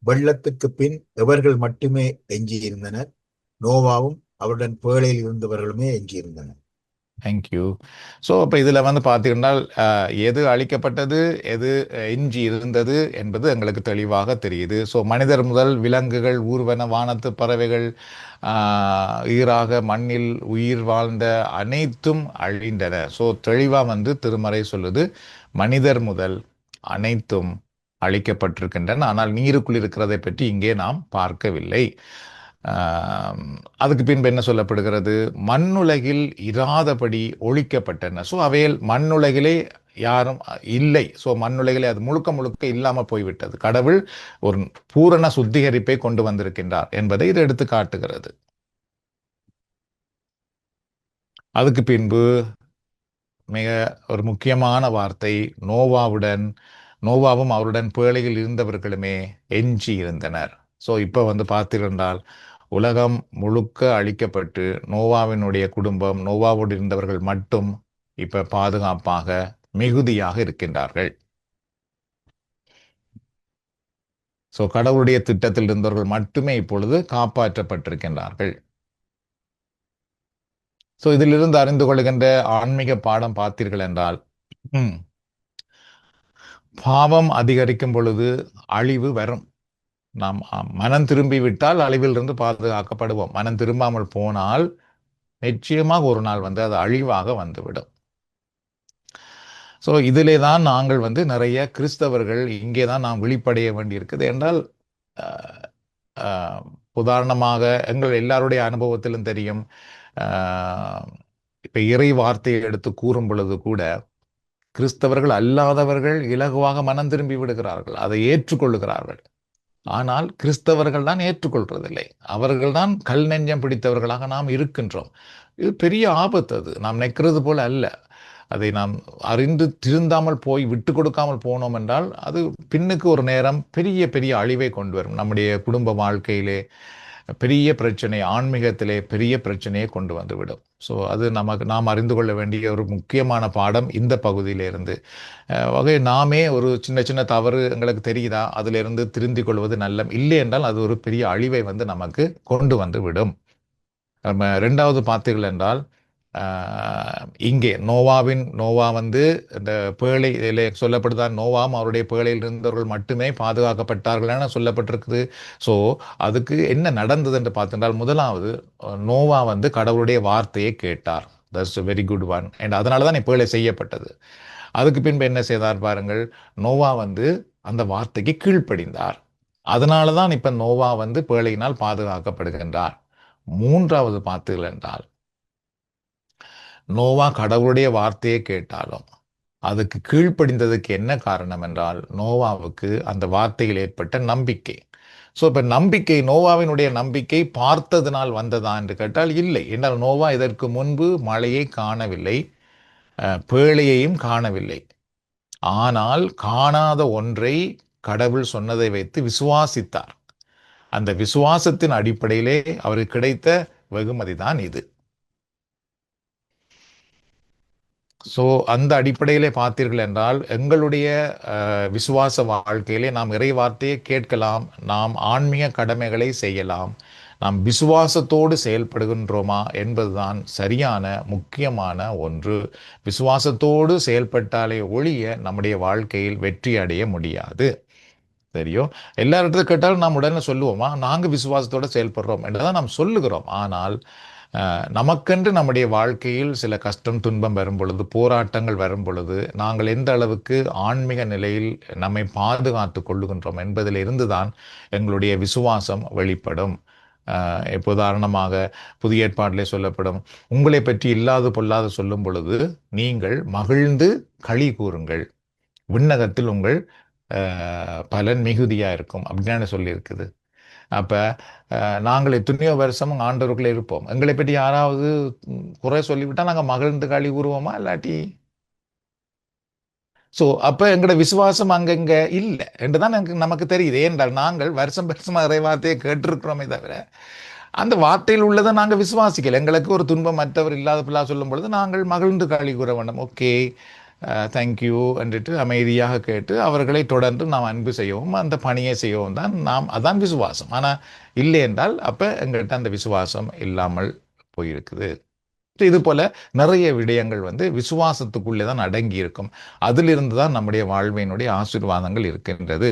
வெள்ளத்துக்கு பின் எவர்கள் மட்டுமே எஞ்சியிருந்தனர். நோவாவும் அவருடன் பேழையில் இருந்தவர்களுமே எஞ்சியிருந்தனர். தேங்க்யூ. ஸோ அப்போ இதில் வந்து பார்த்தீங்கன்னா எது அழிக்கப்பட்டது, எது எஞ்சி இருந்தது என்பது எங்களுக்கு தெளிவாக தெரியுது. ஸோ மனிதர் முதல் விலங்குகள், ஊர்வன, வானத்து பறவைகள் ஈராக மண்ணில் உயிர் வாழ்ந்த அனைத்தும் அழிந்தன. ஸோ தெளிவாக வந்து திருமறை சொல்லுது, மனிதர் முதல் அனைத்தும் அழிக்கப்பட்டிருக்கின்றன. ஆனால் நீருக்குள் இருக்கிறதை பற்றி இங்கே நாம் பார்க்கவில்லை. அதுக்கு பின்பு என்ன சொல்லப்படுகிறது? மண்ணுலகில் இராதபடி ஒழிக்கப்பட்டன. ஸோ அவையில் மண்ணுலகிலே யாரும் இல்லை. ஸோ மண்ணுலகிலே அது முழுக்க முழுக்க இல்லாமல் போய்விட்டது. கடவுள் ஒரு பூரண சுத்திகரிப்பை கொண்டு வந்திருக்கின்றார் என்பதை இது எடுத்து காட்டுகிறது. அதுக்கு பின்பு மிக ஒரு முக்கியமான வார்த்தை, நோவாவும் அவருடன் பேழையில் இருந்தவர்களுமே எஞ்சி இருந்தனர். ஸோ இப்போ வந்து பார்த்திருந்தால் உலகம் முழுக்க அழிக்கப்பட்டு நோவாவினுடைய குடும்பம், நோவாவோடு இருந்தவர்கள் மட்டும் இப்ப பாதுகாப்பாக மிகுதியாக இருக்கின்றார்கள். ஸோ கடவுளுடைய திட்டத்தில் இருந்தவர்கள் மட்டுமே இப்பொழுது காப்பாற்றப்பட்டிருக்கின்றார்கள். ஸோ இதிலிருந்து அறிந்து கொள்கின்ற ஆன்மீக பாடம் பார்த்தீர்கள் என்றால், பாவம் அதிகரிக்கும் பொழுது அழிவு வரும். நாம் மனம் திரும்பி விட்டால் அழிவிலிருந்து பாதுகாக்கப்படுவோம். மனம் திரும்பாமல் போனால் நிச்சயமாக ஒரு நாள் வந்து அது அழிவாக வந்துவிடும். ஸோ இதிலே தான் நாங்கள் வந்து நிறைய கிறிஸ்தவர்கள் இங்கே தான் நாம் விழிப்படைய வேண்டியிருக்குது. என்றால் உதாரணமாக எங்கள் எல்லாருடைய அனுபவத்திலும் தெரியும், இப்போ இறை வார்த்தையை எடுத்து கூறும் பொழுது கூட கிறிஸ்தவர்கள் அல்லாதவர்கள் இலகுவாக மனம் திரும்பி விடுகிறார்கள், அதை ஏற்றுக்கொள்ளுகிறார்கள். ஆனால் கிறிஸ்தவர்கள் தான் ஏற்றுக்கொள்றதில்லை. அவர்கள் தான் கல் நெஞ்சம் பிடித்தவர்களாக நாம் இருக்கின்றோம். இது பெரிய ஆபத்து. அது நாம் நினைக்கிறது போல அல்ல. அதை நாம் அறிந்து திருந்தாமல் போய் விட்டு கொடுக்காமல் போனோம் என்றால் அது பின்னுக்கு ஒரு நேரம் பெரிய பெரிய அழிவை கொண்டு வரும். நம்முடைய குடும்ப வாழ்க்கையிலே பெரிய பிரச்சனை, ஆன்மீகத்திலே பெரிய பிரச்சனையை கொண்டு வந்துவிடும். ஸோ அது நாம் அறிந்து கொள்ள வேண்டிய ஒரு முக்கியமான பாடம் இந்த பகுதியிலிருந்து. வகை நாமே ஒரு சின்ன சின்ன தவறு எங்களுக்கு தெரியுதா, அதிலிருந்து திருந்திக் கொள்வது நல்ல, இல்லை என்றால் அது ஒரு பெரிய அழிவை வந்து நமக்கு கொண்டு வந்து விடும். நம்ம 2வது பார்த்தீர்கள் என்றால், இங்கே நோவா வந்து இந்த பேழையிலே சொல்லப்படுதான், நோவாவும் அவருடைய பேழையில் இருந்தவர்கள் மட்டுமே பாதுகாக்கப்பட்டார்கள் என சொல்லப்பட்டிருக்குது. ஸோ அதுக்கு என்ன நடந்தது என்று பார்த்திருந்தால், முதலாவது நோவா வந்து கடவுளுடைய வார்த்தையை கேட்டார். That's a very good one. And அதனால தான் பேழை செய்யப்பட்டது. அதுக்கு பின்பு என்ன செய்தார் பாருங்கள், நோவா வந்து அந்த வார்த்தைக்கு கீழ்ப்படிந்தார். அதனால தான் இப்ப நோவா வந்து பேழையினால் பாதுகாக்கப்படுகின்றார். மூன்றாவது பார்த்தீர்கள் என்றால் நோவா கடவுளுடைய வார்த்தையை கேட்டாலும் அதுக்கு கீழ்ப்படிந்ததுக்கு என்ன காரணம் என்றால் நோவாவுக்கு அந்த வார்த்தையில் ஏற்பட்ட நம்பிக்கை. ஸோ இப்போ நம்பிக்கை, நோவாவினுடைய நம்பிக்கை பார்த்ததினால் வந்ததா என்று கேட்டால் இல்லை. என்றால் நோவா இதற்கு முன்பு மழையை காணவில்லை, பேழையையும் காணவில்லை. ஆனால் காணாத ஒன்றை கடவுள் சொன்னதை வைத்து விசுவாசித்தார். அந்த விசுவாசத்தின் அடிப்படையிலே அவருக்கு கிடைத்த வெகுமதி தான் இது. ஸோ அந்த அடிப்படையிலே பார்த்தீர்கள் என்றால் எங்களுடைய விசுவாச வாழ்க்கையிலே நாம் இறை வார்த்தையை கேட்கலாம், நாம் ஆன்மீக கடமைகளை செய்யலாம், நாம் விசுவாசத்தோடு செயல்படுகின்றோமா என்பதுதான் சரியான முக்கியமான ஒன்று. விசுவாசத்தோடு செயல்பட்டாலே ஒழிய நம்முடைய வாழ்க்கையில் வெற்றி அடைய முடியாது. தெரியும், எல்லா இடத்துல கேட்டாலும் நாம் உடனே சொல்லுவோமா நாங்கள் விசுவாசத்தோடு செயல்படுறோம் என்றுதான் நாம் சொல்லுகிறோம். ஆனால் நமக்கென்று நம்முடைய வாழ்க்கையில் சில கஷ்டம் துன்பம் வரும் பொழுது, போராட்டங்கள் வரும் பொழுது நாங்கள் எந்த அளவுக்கு ஆன்மீக நிலையில் நம்மை பாதுகாத்து கொள்ளுகின்றோம் என்பதில் இருந்துதான் எங்களுடைய விசுவாசம் வெளிப்படும். இப்போ உதாரணமாக புதிய ஏற்பாட்டிலே சொல்லப்படும், உங்களை பற்றி இல்லாது பொல்லாது சொல்லும் பொழுது நீங்கள் மகிழ்ந்து களி கூறுங்கள், விண்ணகத்தில் உங்கள் பலன் மிகுதியாக இருக்கும் அப்படின்னு சொல்லியிருக்குது. அப்போ நாங்கள் எத்தனையோ வருஷம் ஆண்டவருக்குள்ளே இருப்போம், எங்களை பற்றி யாராவது குறை சொல்லிவிட்டால் நாங்கள் மகிழ்ந்து களி கூறுவோமா? இல்லாட்டி ஸோ அப்போ எங்களோட விசுவாசம் அங்கங்கே இல்லை என்று தான் நமக்கு தெரியுது. ஏனென்றால் நாங்கள் வருஷமாக இறை வார்த்தையை கேட்டிருக்கிறோமே தவிர அந்த வார்த்தையில் உள்ளதை நாங்கள் விசுவாசிக்கல. எங்களுக்கு ஒரு துன்பம் மற்றவர் இல்லாத பிள்ளை சொல்லும் பொழுது நாங்கள் மகிழ்ந்து களி கூற வேண்டும். ஓகே, தேங்க்யூ என்றிட்டு அமைதியாக கேட்டு அவர்களை தொடர்ந்து நாம் அன்பு செய்யவும் அந்த பணியை செய்யவும் தான் அதான் விசுவாசம். ஆனால் இல்லை என்றால் அப்போ எங்கள்கிட்ட அந்த விசுவாசம் இல்லாமல் போயிருக்குது. இது போல நிறைய விடயங்கள் விசுவாசத்துக்குள்ளே தான் அடங்கி இருக்கும். அதிலிருந்து தான் நம்முடைய வாழ்வினுடைய ஆசீர்வாதங்கள் இருக்கின்றது.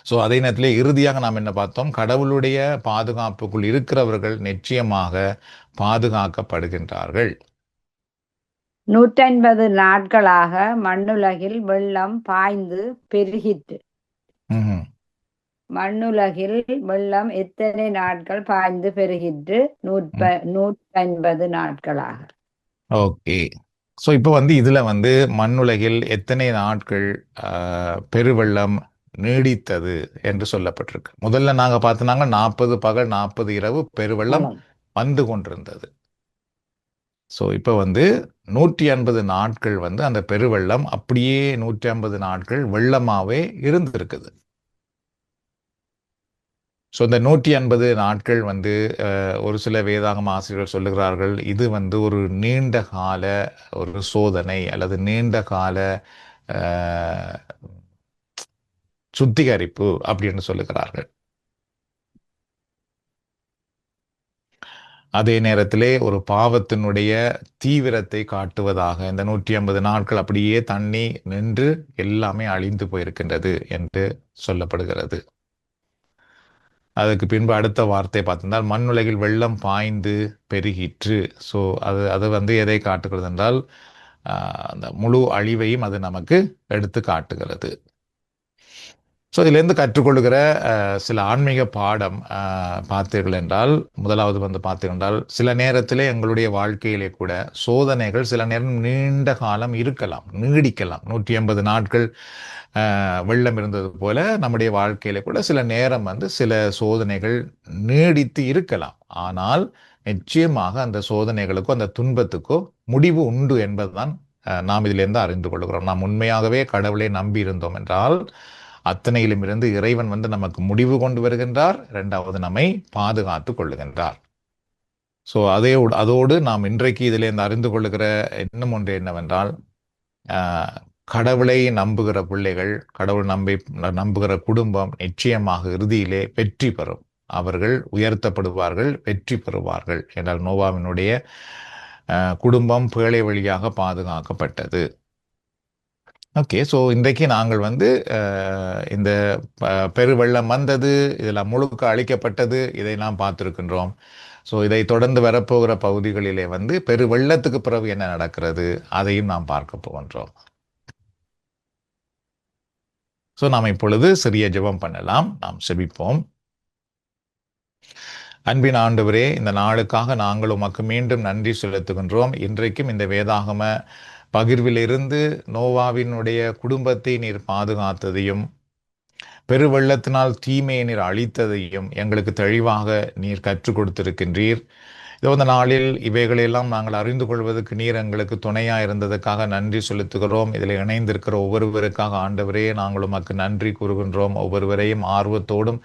ஸோ அதே நேரத்தில் இறுதியாக நாம் என்ன பார்த்தோம், கடவுளுடைய பாதுகாப்புக்குள் இருக்கிறவர்கள் நிச்சயமாக பாதுகாக்கப்படுகின்றார்கள். 150 நாட்களாக மண்ணுலகில் வெள்ளம் பாய்ந்து பெருகிற்று. மண்ணுலகில் வெள்ளம் எத்தனை நாட்கள் பாய்ந்து பெருகிற்று? 150 நாட்களாக. ஓகே, ஸோ இப்போ இதுல மண்ணுலகில் எத்தனை நாட்கள் பெருவெள்ளம் நீடித்தது என்று சொல்லப்பட்டிருக்கு. முதல்ல நாங்க பார்த்தோம்னாங்க 40 பகல் 40 இரவு பெருவெள்ளம் வந்து கொண்டிருந்தது. ஸோ இப்போ 150 நாட்கள் அந்த பெருவெள்ளம் அப்படியே 150 நாட்கள் வெள்ளமாவே இருந்திருக்குது. ஸோ இந்த 150 நாட்கள் ஒரு சில வேதாகம ஆசிரியர்கள் சொல்லுகிறார்கள், இது ஒரு நீண்ட கால ஒரு சோதனை அல்லது நீண்ட கால சுத்திகரிப்பு அப்படின்னு சொல்லுகிறார்கள். அதே நேரத்திலே ஒரு பாவத்தினுடைய தீவிரத்தை காட்டுவதாக இந்த 150 நாட்கள் அப்படியே தண்ணி நின்று எல்லாமே அழிந்து போயிருக்கின்றது என்று சொல்லப்படுகிறது. அதுக்கு பின்பு அடுத்த வார்த்தை பார்த்திருந்தால் மண்ணுலகில் வெள்ளம் பாய்ந்து பெருகிற்று. ஸோ அது எதை காட்டுகிறது என்றால் அந்த முழு அழிவையும் அது நமக்கு எடுத்து காட்டுகிறது. ஸோ இதிலேருந்து கற்றுக்கொள்கிற சில ஆன்மீக பாடம் பார்த்தீர்கள் என்றால், முதலாவது பார்த்தீர்கள் என்றால், சில நேரத்திலே எங்களுடைய வாழ்க்கையிலே கூட சோதனைகள் சில நேரம் நீண்ட காலம் இருக்கலாம், நீடிக்கலாம். 150 நாட்கள் வெள்ளம் இருந்தது போல நம்முடைய வாழ்க்கையில கூட சில நேரம் சில சோதனைகள் நீடித்து இருக்கலாம். ஆனால் நிச்சயமாக அந்த சோதனைகளுக்கோ அந்த துன்பத்துக்கோ முடிவு உண்டு என்பதுதான் நாம் இதிலிருந்து அறிந்து கொள்கிறோம். நாம் உண்மையாகவே கடவுளை நம்பி இருந்தோம் என்றால் அத்தனையிலும் இருந்து இறைவன் நமக்கு முடிவு கொண்டு வருகின்றார், இரண்டாவது நம்மை பாதுகாத்து கொள்ளுகின்றார். ஸோ அதோடு நாம் இன்றைக்கு இதிலிருந்து அறிந்து கொள்ளுகிற இன்னும் ஒன்று என்னவென்றால், கடவுளை நம்புகிற பிள்ளைகள், கடவுள் நம்புகிற குடும்பம் நிச்சயமாக இறுதியிலே வெற்றி பெறும். அவர்கள் உயர்த்தப்படுவார்கள், வெற்றி பெறுவார்கள். என்றால் நோவாவினுடைய குடும்பம் பேழை வழியாக பாதுகாக்கப்பட்டது. ஓகே, ஸோ இன்றைக்கு நாங்கள் இந்த பெருவெள்ளம் வந்தது, இதெல்லாம் முழுக்க அழிக்கப்பட்டது, இதை நாம் பார்த்துருக்கின்றோம். ஸோ இதை தொடர்ந்து வரப்போகிற பகுதிகளிலே பெருவெள்ளத்துக்கு பிறகு என்ன நடக்கிறது அதையும் நாம் பார்க்க போகின்றோம். ஸோ நாம் இப்பொழுது சிறிய ஜெபம் பண்ணலாம். நாம் செபிப்போம். அன்பின் ஆண்டவரே, இந்த நாளுக்காக நாங்கள் உமக்கு மீண்டும் நன்றி செலுத்துகின்றோம். இன்றைக்கும் இந்த வேதாகம பகிர்விலிருந்து நோவாவினுடைய குடும்பத்தை நீர் பாதுகாத்ததையும் பெருவெள்ளத்தினால் தீமையை நீர் அழித்ததையும் எங்களுக்கு தெளிவாக நீர் கற்றுக் கொடுத்திருக்கின்றீர். இதோ இந்த நாளில் இவைகளெல்லாம் நாங்கள் அறிந்து கொள்வதற்கு நீர் எங்களுக்கு துணையாக இருந்ததுக்காக நன்றி செலுத்துகிறோம். இதில் இணைந்திருக்கிற ஒவ்வொருவருக்காக ஆண்டவரே நாங்கள் உமக்கு நன்றி கூறுகின்றோம். ஒவ்வொருவரையும் ஆர்வத்தோடும்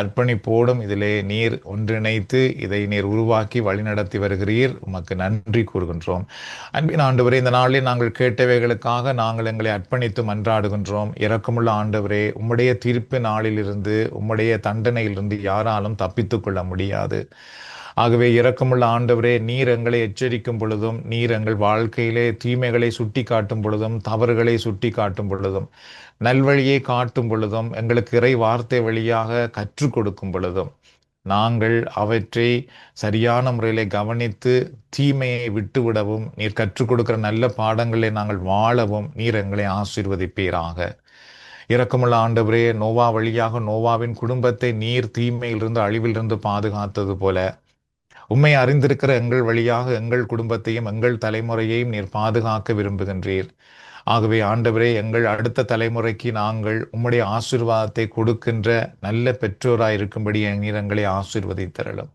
அர்ப்பணிப்போடும் இதிலே நீர் ஒன்றிணைத்து இதை நீர் உருவாக்கி வழிநடத்தி வருகிறீர். உமக்கு நன்றி கூறுகின்றோம். அன்பின் ஆண்டவரே, இந்த நாளில் நாங்கள் கேட்டவைகளுக்காக நாங்கள் எங்களை அர்ப்பணித்து மன்றாடுகின்றோம். இரக்கமுள்ள ஆண்டவரே, உம்முடைய தீர்ப்பு நாளிலிருந்து உம்முடைய தண்டனையிலிருந்து யாராலும் தப்பித்து கொள்ள முடியாது. ஆகவே இரக்கமுள்ள ஆண்டவரே, நீர் எங்களை எச்சரிக்கும் பொழுதும், நீர் எங்கள் வாழ்க்கையிலே தீமைகளை சுட்டி காட்டும் பொழுதும், தவறுகளை சுட்டி காட்டும் பொழுதும், நல்வழியை காட்டும் பொழுதும், எங்களுக்கு இறை வார்த்தை வழியாக கற்றுக் கொடுக்கும் பொழுதும், நாங்கள் அவற்றை சரியான முறையில் கவனித்து தீமையை விட்டுவிடவும், நீர் கற்றுக் கொடுக்கிற நல்ல பாடங்களை நாங்கள் வாழவும் நீர் எங்களை ஆசீர்வதிப்பீராக. இரக்கமுள்ள ஆண்டவரே, நோவா வழியாக நோவாவின் குடும்பத்தை நீர் தீமையிலிருந்து அழிவிலிருந்து பாதுகாத்தது போல உம்மை அறிந்திருக்கிற எங்கள் வழியாக எங்கள் குடும்பத்தையும் எங்கள் தலைமுறையையும் நீர் பாதுகாக்க விரும்புகின்றீர். ஆகவே ஆண்டவரே, எங்கள் அடுத்த தலைமுறைக்கு நாங்கள் உம்முடைய ஆசீர்வாதத்தை கொடுக்கின்ற நல்ல பெற்றோராய் இருக்கும்படி நீர் எங்களை ஆசீர்வதித்தரலும்.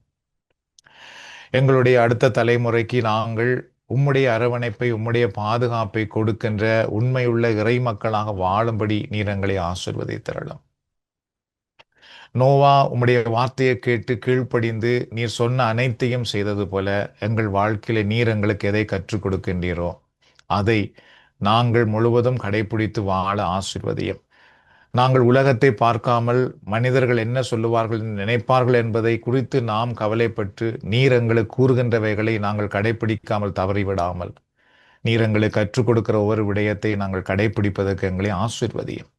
எங்களுடைய அடுத்த தலைமுறைக்கு நாங்கள் உம்முடைய அரவணைப்பை உம்முடைய பாதுகாப்பை கொடுக்கின்ற உண்மையுள்ள இறை மக்களாக வாழும்படி நீர் எங்களை ஆசீர்வதித்தரலும். நோவா உம்முடைய வார்த்தையை கேட்டு கீழ்ப்படிந்து நீர் சொன்ன அனைத்தையும் செய்தது போல எங்கள் வாழ்க்கையில நீர் எங்களுக்கு எதை கற்றுக் கொடுக்கின்றீரோ அதை நாங்கள் முழுவதும் கடைபிடித்து வாழ ஆசீர்வதியும். நாங்கள் உலகத்தை பார்க்காமல் மனிதர்கள் என்ன சொல்லுவார்கள் நினைப்பார்கள் என்பதை குறித்து நாம் கவலைப்பட்டு நீர் எங்களுக்கு கூறுகின்றவைகளை நாங்கள் கடைபிடிக்காமல் தவறிவிடாமல் நீர் எங்களுக்கு கற்றுக் கொடுக்கிற ஒவ்வொரு விடயத்தை நாங்கள் கடைபிடிப்பதற்கு எங்களை ஆசீர்வதியும்.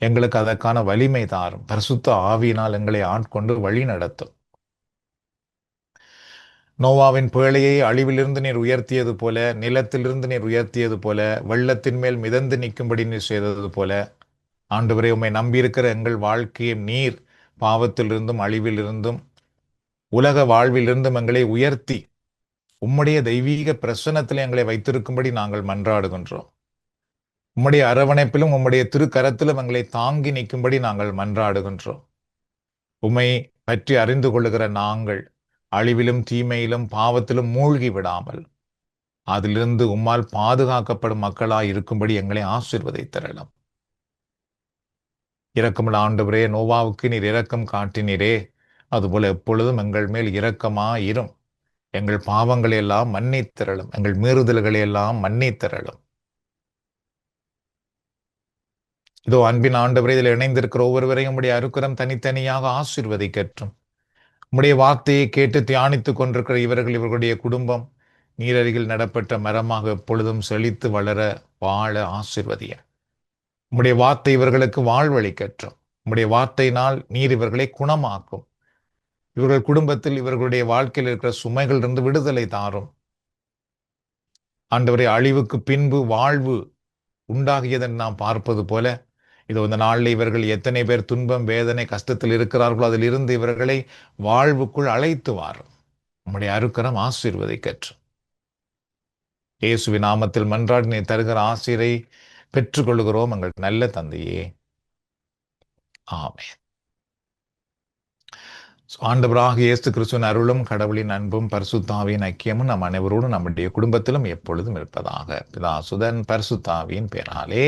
எங்களுக்கு அதற்கான வலிமை தாரும். பரிசுத்த ஆவியினால் எங்களை ஆட்கொண்டு வழி நடத்தும். நோவாவின் பேழையை அழிவிலிருந்து நீர் உயர்த்தியது போல, நிலத்திலிருந்து நீர் உயர்த்தியது போல, வெள்ளத்தின் மேல் மிதந்து நிற்கும்படி நீர் செய்தது போல, ஆண்டவரே, உம்மை நம்பியிருக்கிற எங்கள் வாழ்க்கையை நீர் பாவத்திலிருந்தும் அழிவிலிருந்தும் உலக வாழ்விலிருந்தும் எங்களை உயர்த்தி உம்முடைய தெய்வீக பிரசன்னத்தில் எங்களை வைத்திருக்கும்படி நாங்கள் மன்றாடுகின்றோம். உம்முடைய அரவணைப்பிலும் உம்முடைய திருக்கரத்திலும் எங்களை தாங்கி நிற்கும்படி நாங்கள் மன்றாடுகின்றோம். உம்மை பற்றி அறிந்து கொள்ளுகிற நாங்கள் அழிவிலும் தீமையிலும் பாவத்திலும் மூழ்கி விடாமல் அதிலிருந்து உம்மால் பாதுகாக்கப்படும் மக்களாய் இருக்கும்படி எங்களை ஆசீர்வதித்தரலாம். இரக்கமுள்ள ஆண்டவரே, நோவாவுக்கு நீர் இரக்கம் காட்டினீரே, அதுபோல எப்பொழுதும் எங்கள் மேல் இரக்கமாயிரும். எங்கள் பாவங்களை எல்லாம் மன்னித்தரலும், எங்கள் மீறுதல்களை எல்லாம் மன்னித்தரலும். இதோ அன்பின் ஆண்டவரே, இதில் இணைந்திருக்கிற ஒவ்வொருவரையும் உம்முடைய அருக்கரம் தனித்தனியாக ஆசீர்வதிக்கட்டும். உம்முடைய வார்த்தையை கேட்டு தியானித்துக் கொண்டிருக்கிற இவர்களுடைய குடும்பம் நீரருகில் நடப்பட்ட மரமாக எப்பொழுதும் செழித்து வளர வாழ ஆசீர்வதிய. உம்முடைய வார்த்தை இவர்களுக்கு வாழ்வளிக்கட்டும். உம்முடைய வார்த்தையினால் நீர் இவர்களை குணமாக்கும். இவர்கள் குடும்பத்தில் இவர்களுடைய வாழ்க்கையில் இருக்கிற சுமைகள் இருந்து விடுதலை தாரும். ஆண்டவரே, அழிவுக்கு பின்பு வாழ்வு உண்டாகியதென்று நாம் பார்ப்பது போல இதோ இந்த நாளில் இவர்கள் எத்தனை பேர் துன்பம் வேதனை கஷ்டத்தில் இருக்கிறார்களோ அதில் இருந்து இவர்களை வாழ்வுக்குள் அழைத்து வாரும். உம்முடைய அருக்கரம் ஆசீர்வதிக்கட்டும். இயேசுவின் நாமத்தில் மன்றாடி நீ தருகிற ஆசீரை பெற்றுக்கொள்கிறோம் எங்கள் நல்ல தந்தையே. ஆமென். ஆண்டவராக இயேசு கிறிஸ்துவின் அருளும் கடவுளின் அன்பும் பரிசுத்தாவியின் ஐக்கியமும் நம் அனைவரோடும் நம்முடைய குடும்பத்திலும் எப்பொழுதும் இருப்பதாக. பிதா சுதன் பரிசுத்தாவியின் பெயராலே